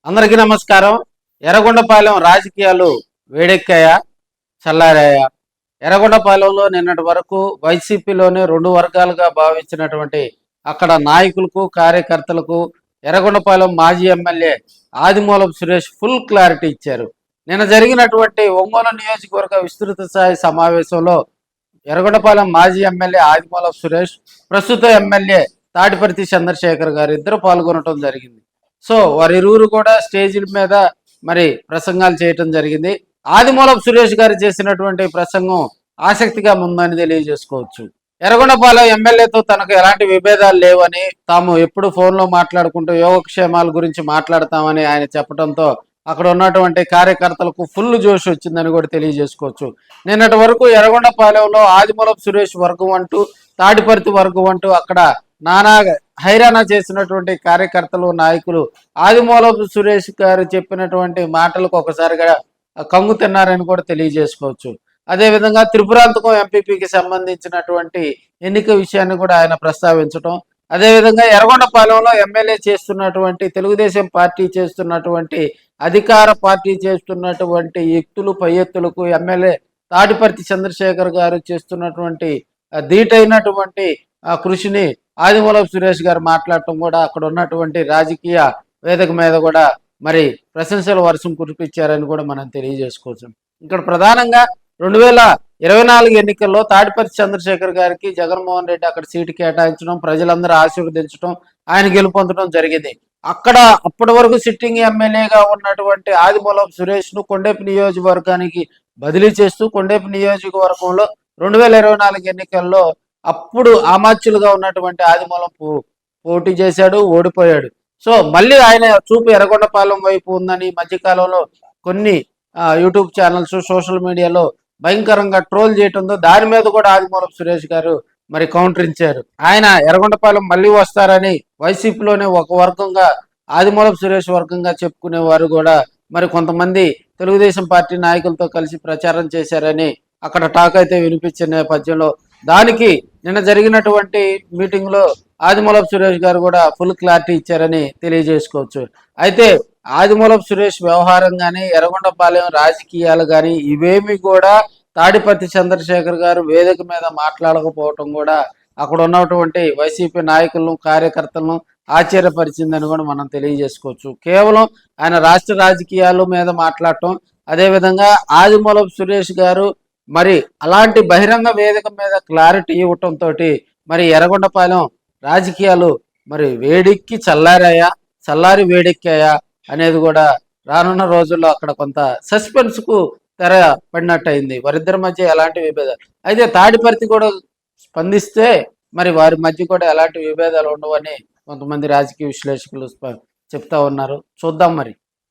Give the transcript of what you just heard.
అందరికీ నమస్కారం. ఎర్రగొండపాలెం రాజకీయాలు వేడెక్కాయా, చల్లారాయా? ఎర్రగొండపాలెంలో నిన్నటి వరకు వైసీపీలోనే రెండు వర్గాలుగా భావించినటువంటి అక్కడ నాయకులకు, కార్యకర్తలకు ఎర్రగొండపాలెం మాజీ MLA Adimulapu Suresh full clarity ఇచ్చారు. నిన్న జరిగినటువంటి ఒంగోలు నియోజకవర్గ విస్తృత స్థాయి సమావేశంలో ఎర్రగొండపాలెం మాజీ ఎమ్మెల్యే ఆదిమూలపు సురేష్, ప్రస్తుత ఎమ్మెల్యే తాడిపర్తి చంద్రశేఖర్ గారు ఇద్దరు పాల్గొనడం జరిగింది. సో వారిరువురు కూడా స్టేజీల మీద మరి ప్రసంగాలు చేయటం జరిగింది. ఆదిమూలపు సురేష్ గారు చేసినటువంటి ప్రసంగం ఆసక్తిగా ఉందని తెలియజేసుకోవచ్చు. ఎర్రగొండపాలెం ఎమ్మెల్యేతో తనకు ఎలాంటి విభేదాలు లేవని, తాము ఎప్పుడు ఫోన్లో మాట్లాడుకుంటూ యోగక్షేమాల గురించి మాట్లాడతామని ఆయన చెప్పడంతో అక్కడ ఉన్నటువంటి కార్యకర్తలకు ఫుల్ జోష్ వచ్చిందని కూడా తెలియజేసుకోవచ్చు. నిన్నటి వరకు ఎర్రగొండపాలెంలో ఆదిమూలపు సురేష్ వర్గం అంటూ, తాడిపర్తి వర్గం అంటూ అక్కడ నానా హైరాణ చేసినటువంటి కార్యకర్తలు, నాయకులు ఆదిమూలపు సురేష్ గారు చెప్పినటువంటి మాటలకు ఒకసారిగా కంగు తిన్నారని కూడా తెలియజేసుకోవచ్చు. అదేవిధంగా త్రిపురాంతకం ఎంపీపీకి సంబంధించినటువంటి ఎన్నిక విషయాన్ని కూడా ఆయన ప్రస్తావించడం, అదేవిధంగా ఎర్రగొండపాలెంలో ఎమ్మెల్యే చేస్తున్నటువంటి, తెలుగుదేశం పార్టీ చేస్తున్నటువంటి, అధికార పార్టీ చేస్తున్నటువంటి ఎత్తులు పై ఎత్తులకు ఎమ్మెల్యే తాడిపర్తి చంద్రశేఖర్ గారు చేస్తున్నటువంటి ధీటైనటువంటి కృషిని ఆదిమూలపు సురేష్ గారు మాట్లాడటం కూడా అక్కడ ఉన్నటువంటి రాజకీయ వేదిక మీద కూడా మరి ప్రశంసల వర్షం కురిపించారని కూడా మనం తెలియజేసుకోవచ్చు. ఇక్కడ ప్రధానంగా 2024 ఎన్నికల్లో తాడిపర్తి చంద్రశేఖర్ గారికి జగన్మోహన్ రెడ్డి అక్కడ సీటు కేటాయించడం, ప్రజలందరూ ఆశీర్వదించడం, ఆయన గెలుపొందడం జరిగింది. అక్కడ అప్పటి వరకు సిట్టింగ్ ఎమ్మెల్యేగా ఉన్నటువంటి ఆదిమూలపు సురేష్ ను కొండేపి నియోజకవర్గానికి బదిలీ చేస్తూ కొండేపి నియోజకవర్గంలో 2024 ఎన్నికల్లో అప్పుడు అమాత్యులుగా ఉన్నటువంటి ఆదిమూలం పోటీ చేశాడు, ఓడిపోయాడు. సో మళ్ళీ ఆయన చూపు ఎర్రగొండపాలెం వైపు ఉందని మధ్యకాలంలో కొన్ని యూట్యూబ్ ఛానల్స్, సోషల్ మీడియాలో భయంకరంగా ట్రోల్ చేయడంతో దాని మీద కూడా ఆదిమూలపు సురేష్ గారు మరి కౌంటర్ ఇచ్చారు. ఆయన ఎర్రగొండపాలెం మళ్ళీ వస్తారని వైసీపీలోనే ఒక వర్గంగా, ఆదిమూలపు సురేష్ వర్గంగా చెప్పుకునేవారు కూడా మరి కొంతమంది తెలుగుదేశం పార్టీ నాయకులతో కలిసి ప్రచారం చేశారని అక్కడ టాక్ అయితే వినిపించిన నేపథ్యంలో దానికి నిన్న జరిగినటువంటి మీటింగ్లో ఆదిమూలపు సురేష్ గారు కూడా ఫుల్ క్లారిటీ ఇచ్చారని తెలియజేసుకోవచ్చు. అయితే ఆదిమూలపు సురేష్ వ్యవహారం కానీ, ఎర్రగొండపాలెం రాజకీయాలు కానీ ఇవేమి కూడా తాడిపర్తి చంద్రశేఖర్ గారు వేదిక మీద మాట్లాడకపోవటం కూడా అక్కడ ఉన్నటువంటి వైసీపీ నాయకులను, కార్యకర్తలను ఆశ్చర్యపరిచిందని కూడా మనం తెలియజేసుకోవచ్చు. కేవలం ఆయన రాష్ట్ర రాజకీయాల మీద మాట్లాడటం, అదేవిధంగా ఆదిమూలపు సురేష్ గారు మరి అలాంటి బహిరంగ వేదిక మీద క్లారిటీ ఇవ్వటంతో మరి ఎర్రగొండపాలెం రాజకీయాలు మరి వేడెక్కి చల్లారాయా, చల్లారి వేడెక్కాయా అనేది కూడా రానున్న రోజుల్లో అక్కడ కొంత సస్పెన్స్ కు తెర పడినట్టు అయింది. వారిద్దరి మధ్య ఎలాంటి విభేదాలు, అయితే తాడిపర్తి కూడా స్పందిస్తే మరి వారి మధ్య కూడా ఎలాంటి విభేదాలు ఉండవని కొంతమంది రాజకీయ విశ్లేషకులు చెప్తా ఉన్నారు. చూద్దాం మరి.